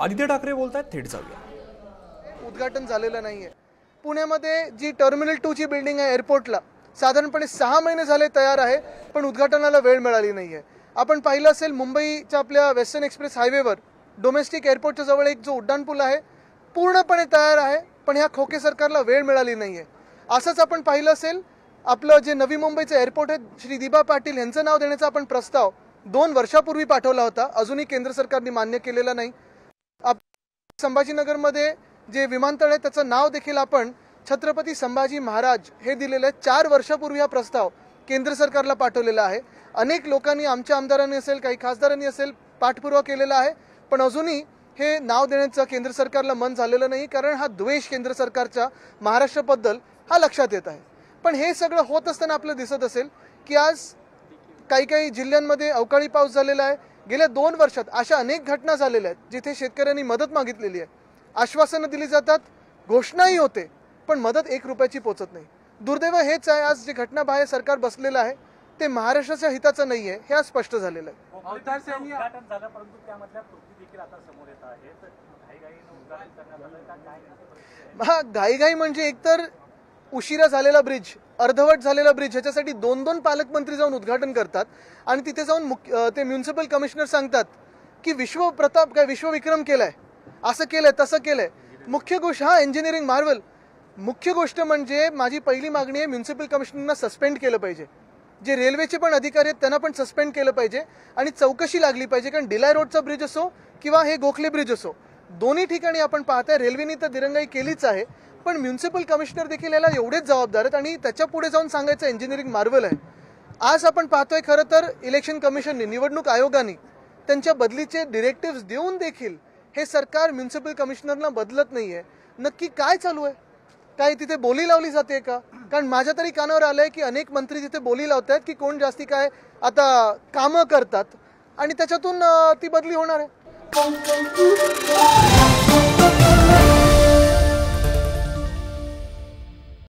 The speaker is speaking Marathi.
आदित्य ठाकरे बोलतायत, थेट जाऊया. उद्घाटन झालेलं नाहीये. पुण्यामध्ये जी टर्मिनल 2 ची बिल्डिंग आहे एअरपोर्टला, साधारणपणे 6 महिने झाले तयार आहे, पण उद्घाटनाला वेळ मिळाली नाहीये. आपण पाहिलं असेल मुंबईच्या आपल्या वेस्टर्न एक्सप्रेस हायवेवर डोमेस्टिक एअरपोर्टच्या जवळ एक जो उड्डाणपूल आहे पूर्णपणे तयार आहे, पण ह्या खोके सरकारला वेळ मिळाली नाहीये. असंच आपण पाहिलं असेल आपलं जे नवी मुंबईचं एअरपोर्ट आहे, श्री दिबा पाटील यांचं नाव देण्याचा आपण प्रस्ताव 2 वर्षापूर्वी पाठवला होता, अजूनही केंद्र सरकारने मान्य केलेला नाही. संभाजीनगरमध्ये जे विमानतळ आहे त्याचं नाव देखील आपण छत्रपती संभाजी महाराज हे दिलेलं आहे. 4 वर्षापूर्वी हा प्रस्ताव केंद्र सरकारला पाठवलेला आहे. अनेक लोकांनी, आमच्या आमदारांनी असेल, काही खासदारांनी असेल, पाठपुरावा केलेला आहे, पण अजूनही हे नाव देण्याचं केंद्र सरकारला मन झालेलं नाही, कारण हा द्वेष केंद्र सरकारच्या महाराष्ट्राबद्दल हा लक्षात येत आहे. पण हे सगळं होत असताना आपलं दिसत असेल की आज काही जिल्ह्यांमध्ये अवकाळी पाऊस झालेला आहे. गेल्या 2 वर्षात अशा अनेक घटना झालेल्या आहेत जिथे शेतकऱ्यांनी मदत मागितलेली आहे, आश्वासनं दिली जातात, घोषणाही होते, पण मदत 1 रुपयाची पोचत नाही. दुर्दैव हेच आहे, आज जे घटनाबाह्य सरकार बसलेलं आहे ते महाराष्ट्राच्या हिताचं नाही आहे, हे आज स्पष्ट झालेलं आहे. हा घाईघाई म्हणजे एकतर उशिरा झालेला ब्रिज, अर्धवट झालेला ब्रिज, ह्याच्यासाठी 2-2 पालकमंत्री जाऊन उद्घाटन करतात आणि तिथे जाऊन ते म्युन्सिपल कमिशनर सांगतात की विश्वप्रताप काय विश्वविक्रम केलाय, असं केलंय, तसं केलंय. मुख्य गोष्ट हा इंजिनिअरिंग मार्वल. मुख्य गोष्ट म्हणजे माझी पहिली मागणी आहे, म्युन्सिपल कमिशनरना सस्पेंड केलं पाहिजे. जे रेल्वेचे पण अधिकारी आहेत त्यांना पण सस्पेंड केलं पाहिजे आणि चौकशी लागली पाहिजे. कारण डिलाय रोडचा ब्रिज असो किंवा हे गोखले ब्रिज असो, दोन्ही ठिकाणी आपण पाहताय रेल्वेने तर दिरंगाई केलीच आहे, पण म्युन्सिपल कमिशनर देखील याला एवढेच जबाबदार आहेत आणि त्याच्या पुढे जाऊन सांगायचं इंजिनिअरिंग मार्वल आहे. आज आपण पाहतोय खरं तर इलेक्शन कमिशनने, निवडणूक आयोगाने त्यांच्या बदलीचे डिरेक्टिव्ह देऊन देखील हे सरकार म्युन्सिपल कमिशनरला बदलत नाहीये. नक्की काय चालू आहे? काय तिथे बोली लावली जाते का? कारण माझ्या तरी कानावर आलंय की अनेक मंत्री तिथे बोली लावतात की कोण जास्ती काय आता कामं करतात आणि त्याच्यातून ती बदली होणार आहे.